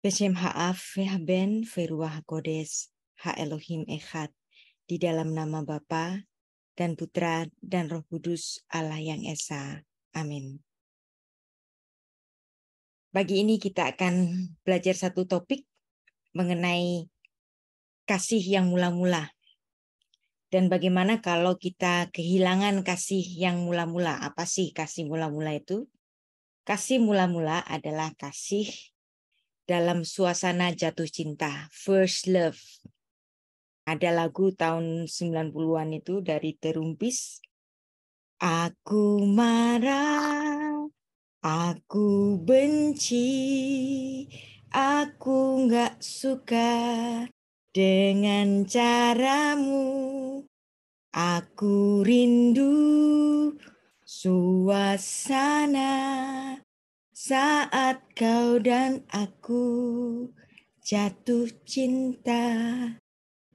Beshem Ha'af, Ben, Feruah Kodes, Ha Elohim Echad, di dalam nama Bapa dan Putra dan Roh Kudus Allah yang Esa. Amin. Pagi ini kita akan belajar satu topik mengenai kasih yang mula-mula. Dan bagaimana kalau kita kehilangan kasih yang mula-mula? Apa sih kasih mula-mula itu? Kasih mula-mula adalah kasih dalam suasana jatuh cinta, first love. Ada lagu tahun 90-an itu dari Terumpis. Aku marah, aku benci, aku nggak suka dengan caramu. Aku rindu suasana saat kau dan aku jatuh cinta.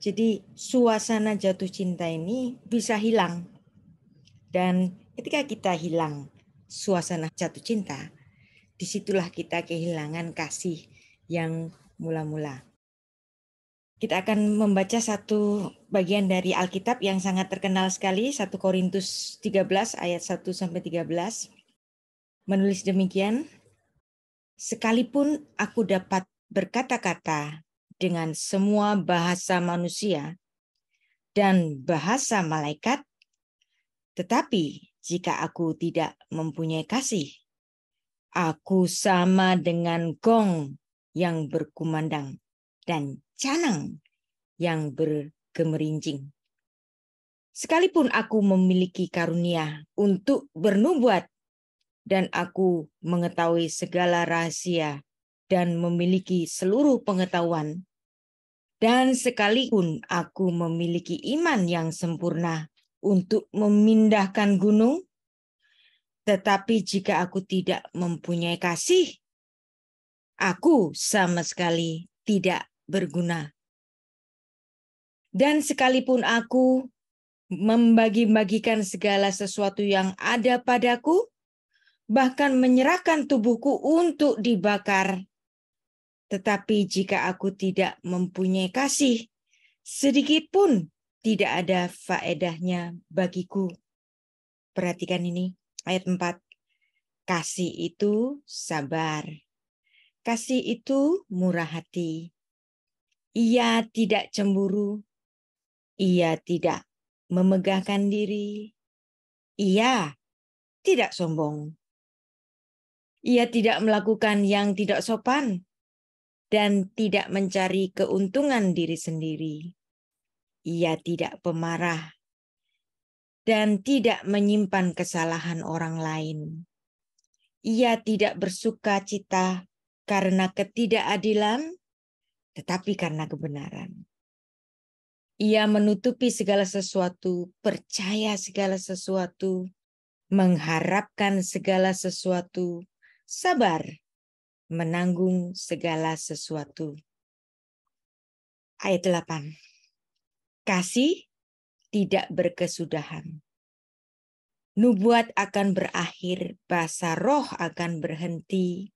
Jadi suasana jatuh cinta ini bisa hilang. Dan ketika kita hilang suasana jatuh cinta, disitulah kita kehilangan kasih yang mula-mula. Kita akan membaca satu bagian dari Alkitab yang sangat terkenal sekali, 1 Korintus 13 ayat 1-13. Menulis demikian, sekalipun aku dapat berkata-kata dengan semua bahasa manusia dan bahasa malaikat, tetapi jika aku tidak mempunyai kasih, aku sama dengan gong yang berkumandang dan canang yang bergemerincing. Sekalipun aku memiliki karunia untuk bernubuat dan aku mengetahui segala rahasia dan memiliki seluruh pengetahuan, dan sekalipun aku memiliki iman yang sempurna untuk memindahkan gunung, tetapi jika aku tidak mempunyai kasih, aku sama sekali tidak berguna. Dan sekalipun aku membagi-bagikan segala sesuatu yang ada padaku, bahkan menyerahkan tubuhku untuk dibakar, tetapi jika aku tidak mempunyai kasih, sedikit pun tidak ada faedahnya bagiku. Perhatikan ini, ayat 4. Kasih itu sabar. Kasih itu murah hati. Ia tidak cemburu. Ia tidak memegahkan diri. Ia tidak sombong. Ia tidak melakukan yang tidak sopan dan tidak mencari keuntungan diri sendiri. Ia tidak pemarah dan tidak menyimpan kesalahan orang lain. Ia tidak bersuka cita karena ketidakadilan, tetapi karena kebenaran. Ia menutupi segala sesuatu, percaya segala sesuatu, mengharapkan segala sesuatu, sabar, menanggung segala sesuatu. Ayat 8. Kasih tidak berkesudahan. Nubuat akan berakhir, bahasa roh akan berhenti,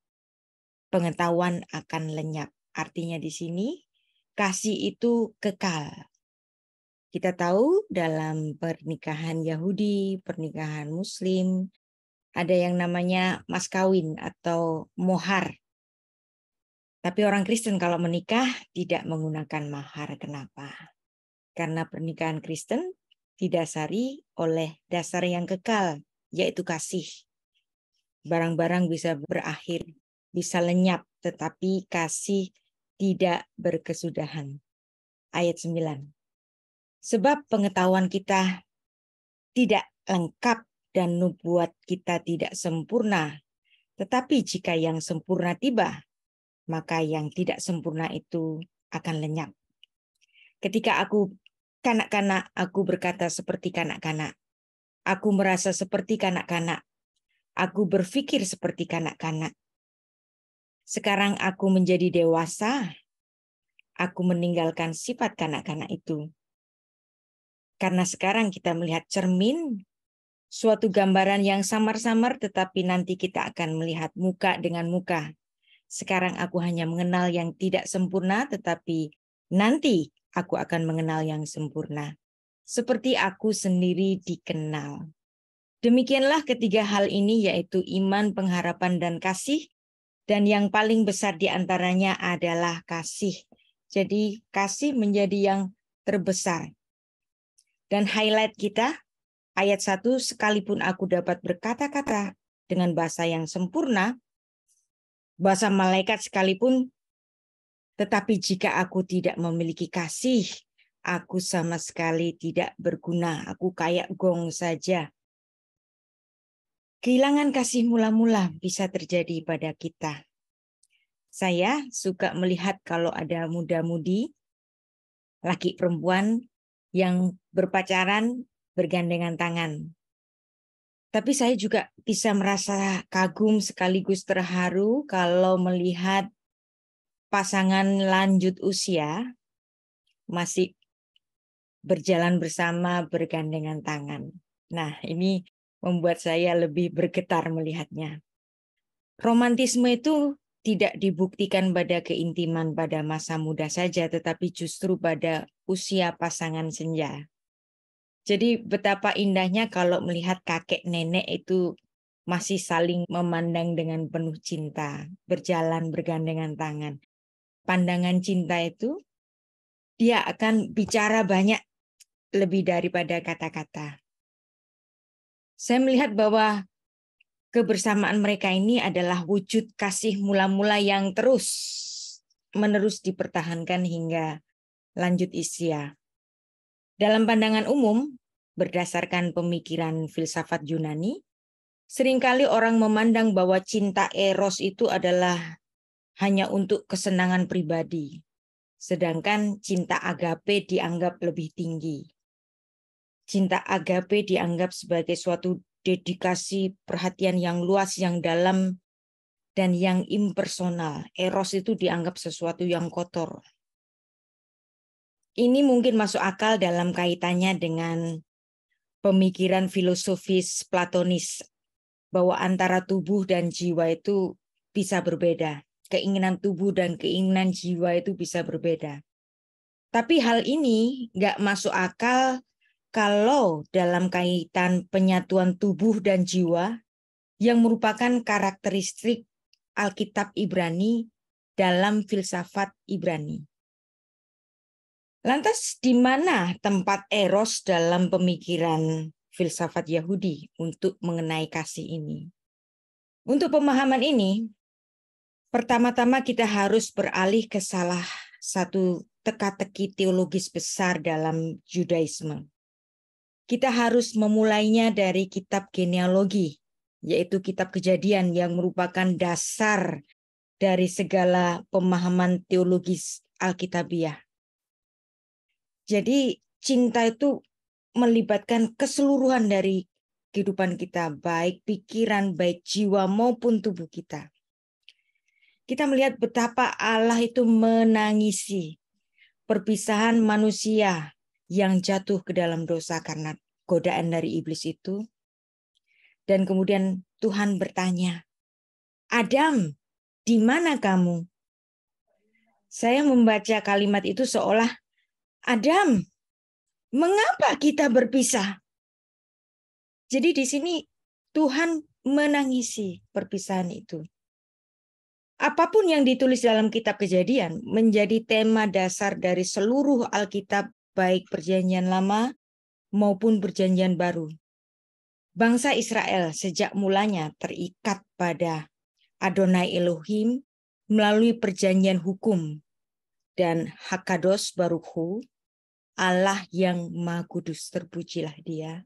pengetahuan akan lenyap. Artinya di sini, kasih itu kekal. Kita tahu dalam pernikahan Yahudi, pernikahan Muslim, ada yang namanya mas kawin atau mohar. Tapi orang Kristen kalau menikah tidak menggunakan mahar. Kenapa? Karena pernikahan Kristen didasari oleh dasar yang kekal, yaitu kasih. Barang-barang bisa berakhir, bisa lenyap, tetapi kasih tidak berkesudahan. Ayat 9. Sebab pengetahuan kita tidak lengkap dan nubuat kita tidak sempurna. Tetapi jika yang sempurna tiba, maka yang tidak sempurna itu akan lenyap. Ketika aku kanak-kanak, aku berkata seperti kanak-kanak. Aku merasa seperti kanak-kanak. Aku berpikir seperti kanak-kanak. Sekarang aku menjadi dewasa. Aku meninggalkan sifat kanak-kanak itu. Karena sekarang kita melihat cermin, suatu gambaran yang samar-samar, tetapi nanti kita akan melihat muka dengan muka. Sekarang aku hanya mengenal yang tidak sempurna, tetapi nanti aku akan mengenal yang sempurna, seperti aku sendiri dikenal. Demikianlah ketiga hal ini, yaitu iman, pengharapan, dan kasih. Dan yang paling besar di antaranya adalah kasih. Jadi kasih menjadi yang terbesar. Dan highlight kita, ayat 1, sekalipun aku dapat berkata-kata dengan bahasa yang sempurna, bahasa malaikat sekalipun, tetapi jika aku tidak memiliki kasih, aku sama sekali tidak berguna. Aku kayak gong saja. Kehilangan kasih mula-mula bisa terjadi pada kita. Saya suka melihat kalau ada muda-mudi, laki perempuan yang berpacaran, bergandengan tangan. Tapi saya juga bisa merasa kagum sekaligus terharu kalau melihat pasangan lanjut usia masih berjalan bersama, bergandengan tangan. Nah, ini membuat saya lebih bergetar melihatnya. Romantisme itu tidak dibuktikan pada keintiman pada masa muda saja, tetapi justru pada usia pasangan senja. Jadi betapa indahnya kalau melihat kakek nenek itu masih saling memandang dengan penuh cinta, berjalan bergandengan tangan. Pandangan cinta itu, dia akan bicara banyak lebih daripada kata-kata. Saya melihat bahwa kebersamaan mereka ini adalah wujud kasih mula-mula yang terus-menerus dipertahankan hingga lanjut usia. Dalam pandangan umum, berdasarkan pemikiran filsafat Yunani, seringkali orang memandang bahwa cinta eros itu adalah hanya untuk kesenangan pribadi, sedangkan cinta agape dianggap lebih tinggi. Cinta agape dianggap sebagai suatu dedikasi perhatian yang luas, yang dalam, dan yang impersonal. Eros itu dianggap sesuatu yang kotor. Ini mungkin masuk akal dalam kaitannya dengan pemikiran filosofis Platonis, bahwa antara tubuh dan jiwa itu bisa berbeda. Keinginan tubuh dan keinginan jiwa itu bisa berbeda. Tapi hal ini nggak masuk akal kalau dalam kaitan penyatuan tubuh dan jiwa yang merupakan karakteristik Alkitab Ibrani dalam filsafat Ibrani. Lantas di mana tempat eros dalam pemikiran filsafat Yahudi untuk mengenai kasih ini? Untuk pemahaman ini, pertama-tama kita harus beralih ke salah satu teka-teki teologis besar dalam Judaisme. Kita harus memulainya dari kitab genealogi, yaitu kitab Kejadian yang merupakan dasar dari segala pemahaman teologis Alkitabiah. Jadi cinta itu melibatkan keseluruhan dari kehidupan kita, baik pikiran, baik jiwa maupun tubuh kita. Kita melihat betapa Allah itu menangisi perpisahan manusia yang jatuh ke dalam dosa karena godaan dari iblis itu. Dan kemudian Tuhan bertanya, Adam, di mana kamu? Saya membaca kalimat itu seolah, Adam, mengapa kita berpisah? Jadi di sini Tuhan menangisi perpisahan itu. Apapun yang ditulis dalam kitab Kejadian menjadi tema dasar dari seluruh Alkitab, baik Perjanjian Lama maupun Perjanjian Baru. Bangsa Israel sejak mulanya terikat pada Adonai Elohim melalui perjanjian hukum dan Hakadosh Baruch Hu, Allah yang Maha Kudus, terpujilah Dia.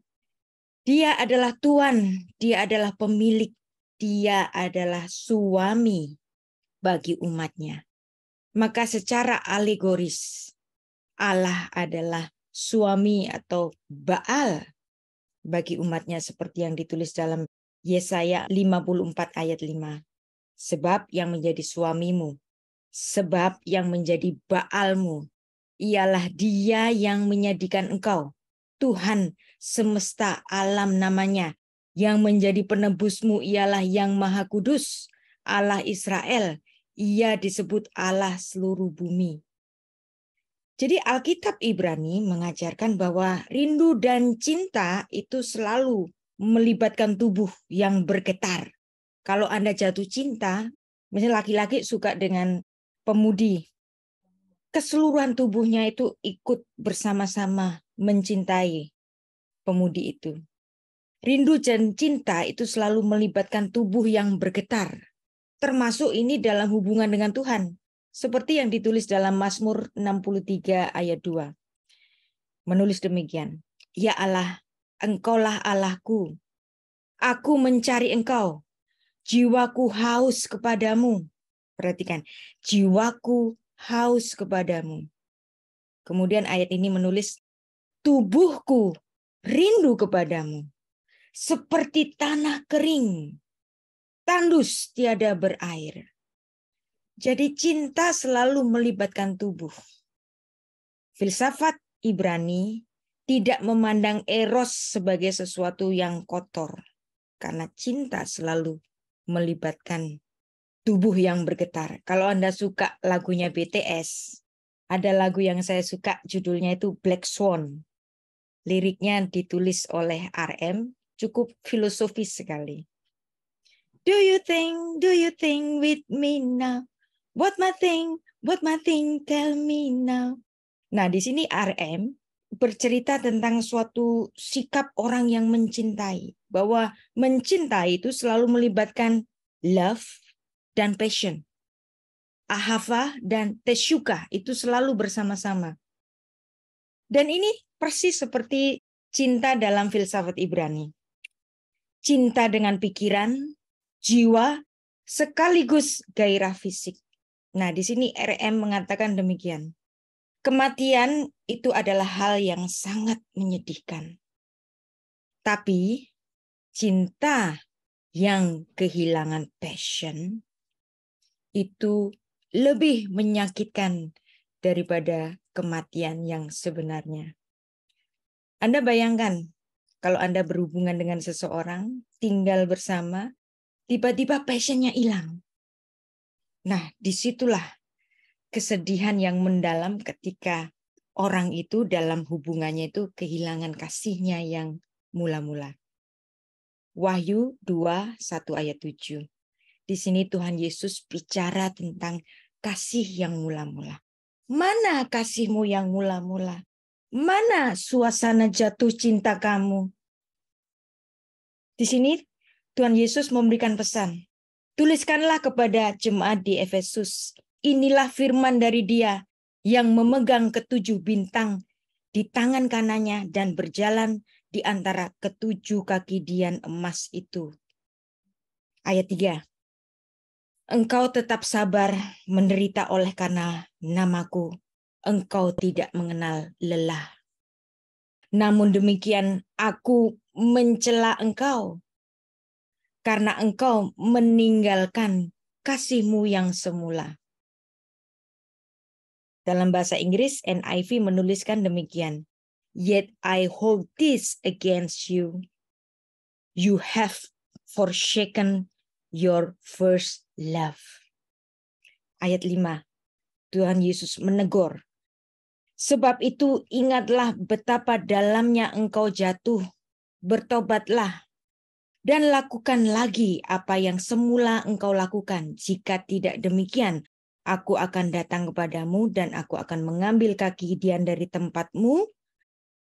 Dia adalah Tuhan, Dia adalah pemilik, Dia adalah suami bagi umatnya. Maka secara alegoris, Allah adalah suami atau Baal bagi umatnya seperti yang ditulis dalam Yesaya 54 ayat 5. Sebab yang menjadi suamimu, sebab yang menjadi Baalmu, ialah Dia yang menjadikan engkau. Tuhan semesta alam namanya. Yang menjadi penebusmu ialah Yang Maha Kudus, Allah Israel, Ia disebut Allah seluruh bumi. Jadi Alkitab Ibrani mengajarkan bahwa rindu dan cinta itu selalu melibatkan tubuh yang bergetar. Kalau Anda jatuh cinta, misalnya laki-laki suka dengan pemudi, keseluruhan tubuhnya itu ikut bersama-sama mencintai pemudi itu. Rindu dan cinta itu selalu melibatkan tubuh yang bergetar. Termasuk ini dalam hubungan dengan Tuhan. Seperti yang ditulis dalam Mazmur 63 ayat 2. Menulis demikian. Ya Allah, Engkaulah Allahku. Aku mencari Engkau. Jiwaku haus kepadamu. Perhatikan, jiwaku haus kepadamu. Kemudian ayat ini menulis, tubuhku rindu kepadamu. Seperti tanah kering, tandus tiada berair. Jadi cinta selalu melibatkan tubuh. Filsafat Ibrani tidak memandang eros sebagai sesuatu yang kotor. Karena cinta selalu melibatkan tubuh yang bergetar. Kalau Anda suka lagunya BTS, ada lagu yang saya suka judulnya itu Black Swan. Liriknya ditulis oleh RM, cukup filosofis sekali. Do you think with me now? What my thing, tell me now. Nah, di sini RM bercerita tentang suatu sikap orang yang mencintai. Bahwa mencintai itu selalu melibatkan love dan passion. Ahava dan teshuka itu selalu bersama-sama. Dan ini persis seperti cinta dalam filsafat Ibrani. Cinta dengan pikiran, jiwa, sekaligus gairah fisik. Nah, di sini RM mengatakan demikian. Kematian itu adalah hal yang sangat menyedihkan. Tapi cinta yang kehilangan passion itu lebih menyakitkan daripada kematian yang sebenarnya. Anda bayangkan kalau Anda berhubungan dengan seseorang, tinggal bersama, tiba-tiba passionnya hilang. Nah, disitulah kesedihan yang mendalam ketika orang itu dalam hubungannya itu kehilangan kasihnya yang mula-mula. Wahyu 2:1 ayat 7. Di sini Tuhan Yesus bicara tentang kasih yang mula-mula. Mana kasihmu yang mula-mula? Mana suasana jatuh cinta kamu? Di sini Tuhan Yesus memberikan pesan. Tuliskanlah kepada jemaat di Efesus. Inilah firman dari Dia yang memegang ketujuh bintang di tangan kanannya dan berjalan di antara ketujuh kaki dian emas itu. Ayat 3. Engkau tetap sabar menderita oleh karena namaku. Engkau tidak mengenal lelah. Namun demikian aku mencela engkau karena engkau meninggalkan kasihmu yang semula. Dalam bahasa Inggris, NIV menuliskan demikian. Yet I hold this against you. You have forsaken your first love. Ayat 5. Tuhan Yesus menegur. Sebab itu ingatlah betapa dalamnya engkau jatuh. Bertobatlah dan lakukan lagi apa yang semula engkau lakukan. Jika tidak demikian, aku akan datang kepadamu dan aku akan mengambil kaki dian dari tempatmu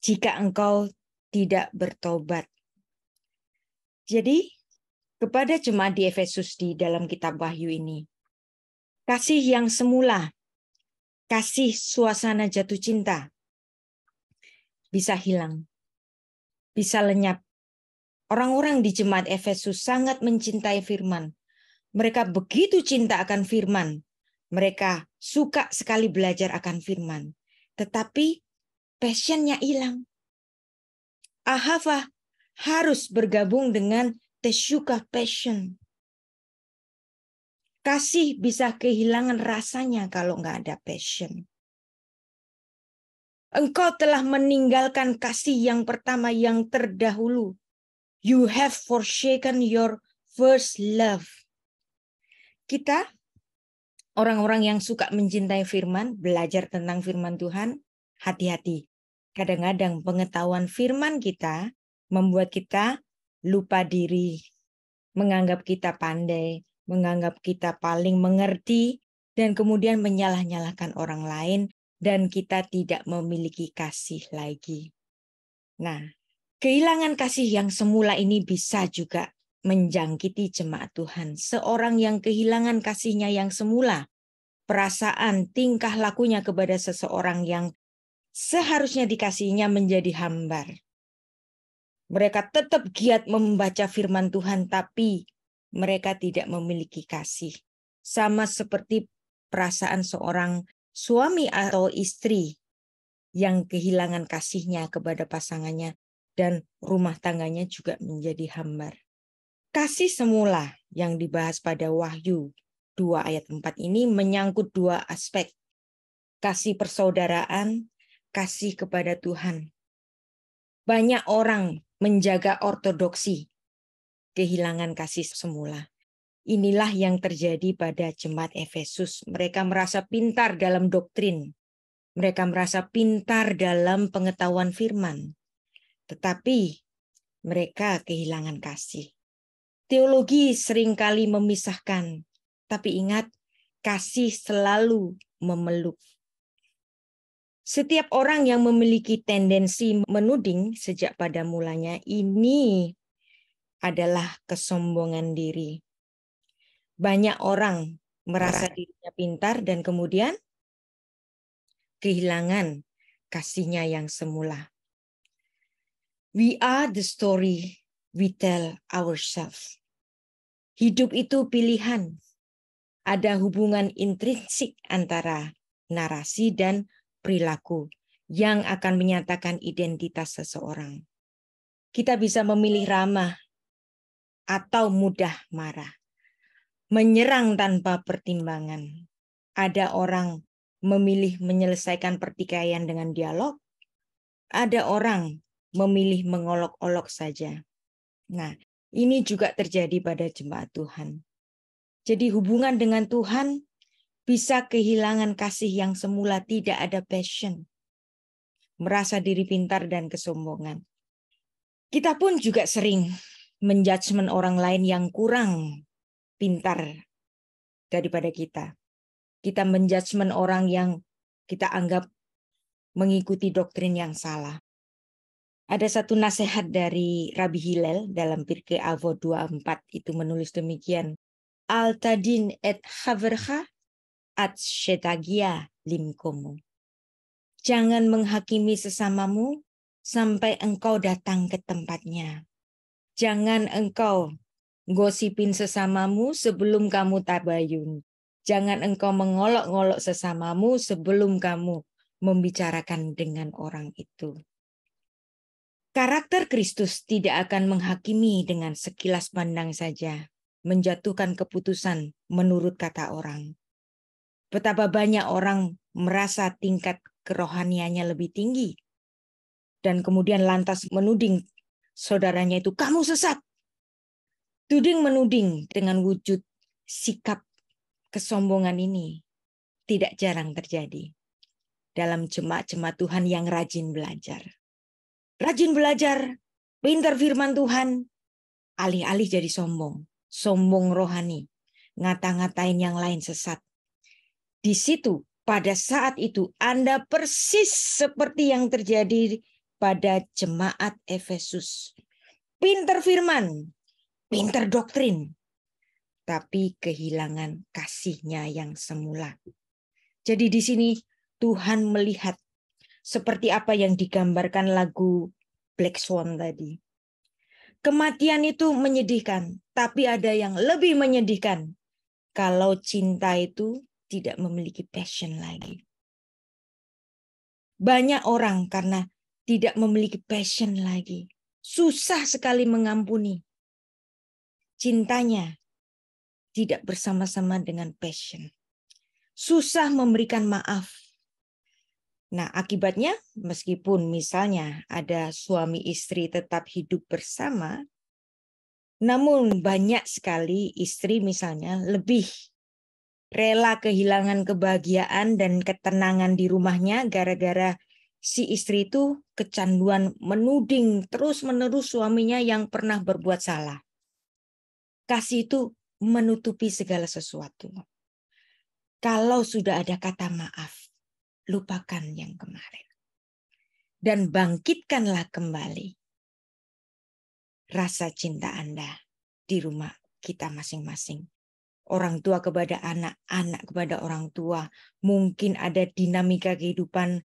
jika engkau tidak bertobat. Jadi, kepada jemaat di Efesus di dalam kitab Wahyu ini, kasih yang semula, kasih suasana jatuh cinta, bisa hilang, bisa lenyap. Orang-orang di jemaat Efesus sangat mencintai firman. Mereka begitu cinta akan firman. Mereka suka sekali belajar akan firman. Tetapi passionnya hilang. Ahava harus bergabung dengan teshuka passion. Kasih bisa kehilangan rasanya kalau nggak ada passion. Engkau telah meninggalkan kasih yang pertama yang terdahulu. You have forsaken your first love. Kita Orang-orang yang suka mencintai firman, belajar tentang firman Tuhan, hati-hati. Kadang-kadang pengetahuan firman kita membuat kita lupa diri, menganggap kita pandai, menganggap kita paling mengerti, dan kemudian menyalah-nyalahkan orang lain, dan kita tidak memiliki kasih lagi. Nah, kehilangan kasih yang semula ini bisa juga menjangkiti jemaat Tuhan. Seorang yang kehilangan kasihnya yang semula, perasaan, tingkah lakunya kepada seseorang yang seharusnya dikasihinya menjadi hambar. Mereka tetap giat membaca firman Tuhan, tapi mereka tidak memiliki kasih. Sama seperti perasaan seorang suami atau istri yang kehilangan kasihnya kepada pasangannya, dan rumah tangganya juga menjadi hambar. Kasih semula yang dibahas pada Wahyu 2 ayat 4 ini menyangkut dua aspek. Kasih persaudaraan, kasih kepada Tuhan. Banyak orang menjaga ortodoksi, kehilangan kasih semula. Inilah yang terjadi pada jemaat Efesus. Mereka merasa pintar dalam doktrin. Mereka merasa pintar dalam pengetahuan firman. Tetapi mereka kehilangan kasih. Teologi seringkali memisahkan, tapi ingat, kasih selalu memeluk. Setiap orang yang memiliki tendensi menuding sejak pada mulanya, ini adalah kesombongan diri. Banyak orang merasa dirinya pintar dan kemudian kehilangan kasihnya yang semula. We are the story we tell ourselves. Hidup itu pilihan. Ada hubungan intrinsik antara narasi dan perilaku yang akan menyatakan identitas seseorang. Kita bisa memilih ramah atau mudah marah, menyerang tanpa pertimbangan. Ada orang memilih menyelesaikan pertikaian dengan dialog, ada orang memilih mengolok-olok saja. Nah, ini juga terjadi pada jemaat Tuhan. Jadi hubungan dengan Tuhan bisa kehilangan kasih yang semula, tidak ada passion. Merasa diri pintar dan kesombongan. Kita pun juga sering menjudgment orang lain yang kurang pintar daripada kita. Kita menjudgment orang yang kita anggap mengikuti doktrin yang salah. Ada satu nasihat dari Rabbi Hillel dalam Pirkei Avot 24 itu menulis demikian. Al tadin et havercha at shetagia limkomu. Jangan menghakimi sesamamu sampai engkau datang ke tempatnya. Jangan engkau gosipin sesamamu sebelum kamu tabayun. Jangan engkau mengolok-ngolok sesamamu sebelum kamu membicarakan dengan orang itu. Karakter Kristus tidak akan menghakimi dengan sekilas pandang saja, menjatuhkan keputusan menurut kata orang. Betapa banyak orang merasa tingkat kerohaniannya lebih tinggi, dan kemudian lantas menuding saudaranya itu, kamu sesat. Tuding menuding dengan wujud sikap kesombongan ini tidak jarang terjadi dalam jemaat-jemaat Tuhan yang rajin belajar. Rajin belajar, pintar firman Tuhan, alih-alih jadi sombong. Sombong rohani, ngata-ngatain yang lain sesat. Di situ, pada saat itu, Anda persis seperti yang terjadi pada jemaat Efesus. Pintar firman, pintar doktrin, tapi kehilangan kasihnya yang semula. Jadi di sini Tuhan melihat seperti apa yang digambarkan lagu Black Swan tadi. Kematian itu menyedihkan, tapi ada yang lebih menyedihkan. Kalau cinta itu tidak memiliki passion lagi. Banyak orang karena tidak memiliki passion lagi. Susah sekali mengampuni. Cintanya tidak bersama-sama dengan passion. Susah memberikan maaf. Nah, akibatnya meskipun misalnya ada suami istri tetap hidup bersama, namun banyak sekali istri misalnya lebih rela kehilangan kebahagiaan dan ketenangan di rumahnya gara-gara si istri itu kecanduan menuding terus-menerus suaminya yang pernah berbuat salah. Kasih itu menutupi segala sesuatu. Kalau sudah ada kata maaf, lupakan yang kemarin. Dan bangkitkanlah kembali rasa cinta Anda di rumah kita masing-masing. Orang tua kepada anak, anak kepada orang tua. Mungkin ada dinamika kehidupan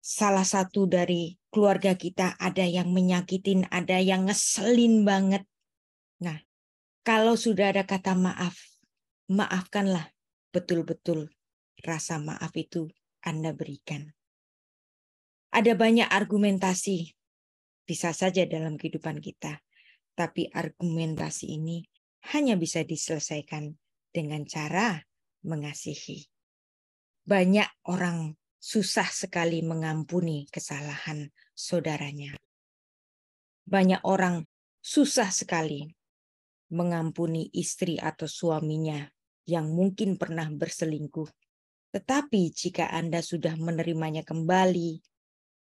salah satu dari keluarga kita, ada yang menyakitin, ada yang ngeselin banget. Nah, kalau sudah ada kata maaf, maafkanlah betul-betul rasa maaf itu Anda berikan. Ada banyak argumentasi bisa saja dalam kehidupan kita, tapi argumentasi ini hanya bisa diselesaikan dengan cara mengasihi. Banyak orang susah sekali mengampuni kesalahan saudaranya. Banyak orang susah sekali mengampuni istri atau suaminya yang mungkin pernah berselingkuh. Tetapi jika Anda sudah menerimanya kembali,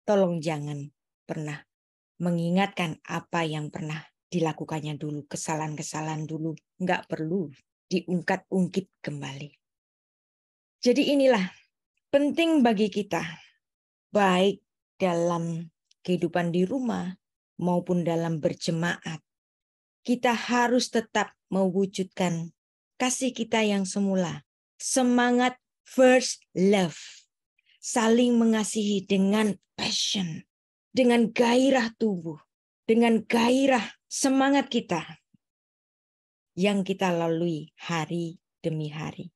tolong jangan pernah mengingatkan apa yang pernah dilakukannya dulu, kesalahan-kesalahan dulu. Nggak perlu diungkat-ungkit kembali. Jadi inilah penting bagi kita, baik dalam kehidupan di rumah maupun dalam berjemaat. Kita harus tetap mewujudkan kasih kita yang semula. Semangat first love. Saling mengasihi dengan passion, dengan gairah tubuh, dengan gairah semangat kita yang kita lalui hari demi hari.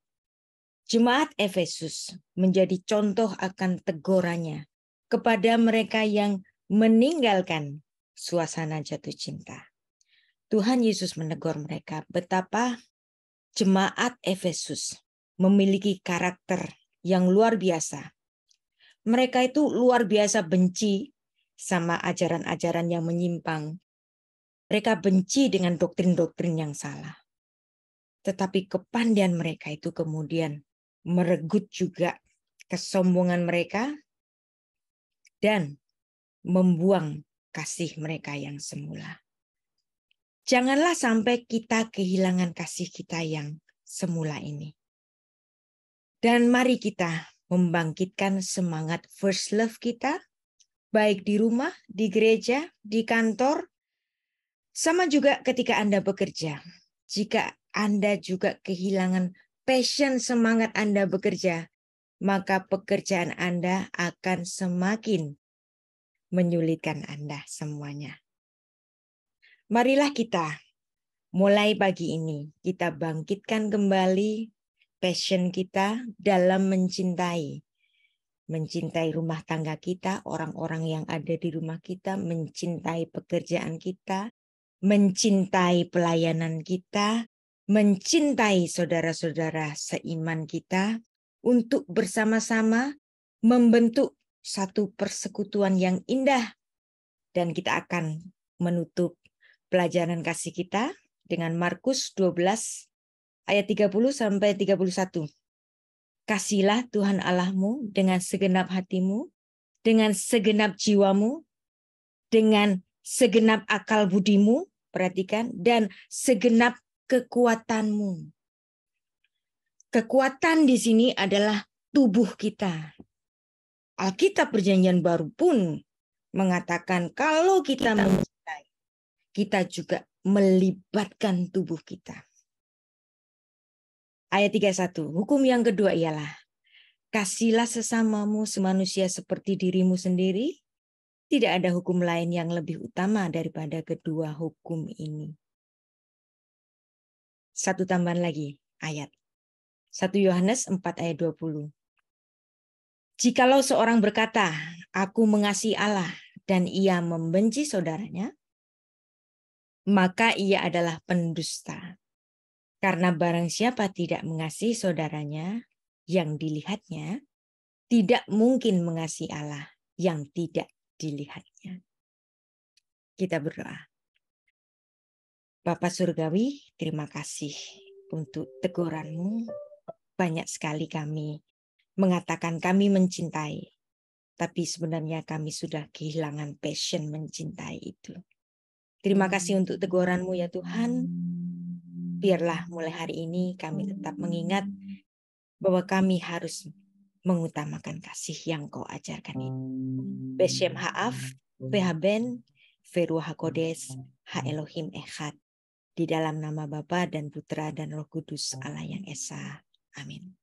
Jemaat Efesus menjadi contoh akan tegurannya kepada mereka yang meninggalkan suasana jatuh cinta. Tuhan Yesus menegur mereka betapa jemaat Efesus memiliki karakter yang luar biasa. Mereka itu luar biasa benci sama ajaran-ajaran yang menyimpang. Mereka benci dengan doktrin-doktrin yang salah. Tetapi kepandaian mereka itu kemudian meregut juga kesombongan mereka dan membuang kasih mereka yang semula. Janganlah sampai kita kehilangan kasih kita yang semula ini. Dan mari kita membangkitkan semangat first love kita, baik di rumah, di gereja, di kantor, sama juga ketika Anda bekerja. Jika Anda juga kehilangan passion semangat Anda bekerja, maka pekerjaan Anda akan semakin menyulitkan Anda semuanya. Marilah kita mulai pagi ini, kita bangkitkan kembali passion kita dalam mencintai. Mencintai rumah tangga kita, orang-orang yang ada di rumah kita, mencintai pekerjaan kita, mencintai pelayanan kita, mencintai saudara-saudara seiman kita, untuk bersama-sama membentuk satu persekutuan yang indah. Dan kita akan menutup pelajaran kasih kita dengan Markus 12 ayat 30 sampai 31. Kasihilah Tuhan Allahmu dengan segenap hatimu, dengan segenap jiwamu, dengan segenap akal budimu, perhatikan, dan segenap kekuatanmu. Kekuatan di sini adalah tubuh kita. Alkitab Perjanjian Baru pun mengatakan kalau kita mencintai, kita juga melibatkan tubuh kita. Ayat 31, hukum yang kedua ialah, kasihilah sesamamu semanusia seperti dirimu sendiri. Tidak ada hukum lain yang lebih utama daripada kedua hukum ini. Satu tambahan lagi ayat. 1 Yohanes 4 ayat 20. Jikalau seorang berkata, aku mengasihi Allah dan ia membenci saudaranya, maka ia adalah pendusta. Karena barang siapa tidak mengasihi saudaranya yang dilihatnya, tidak mungkin mengasihi Allah yang tidak dilihatnya. Kita berdoa. Bapa Surgawi, terima kasih untuk teguran-Mu. banyak sekali kami mengatakan kami mencintai, tapi sebenarnya kami sudah kehilangan passion mencintai itu. Terima kasih untuk teguran-Mu ya Tuhan. Biarlah mulai hari ini kami tetap mengingat bahwa kami harus mengutamakan kasih yang Kau ajarkan itu. Beshem ha'af, vehaben, veruah hakodes, ha-Elohim echad. Di dalam nama Bapa dan Putra dan Roh Kudus Allah yang Esa. Amin.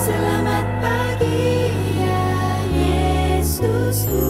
Selamat pagi ya Yesus.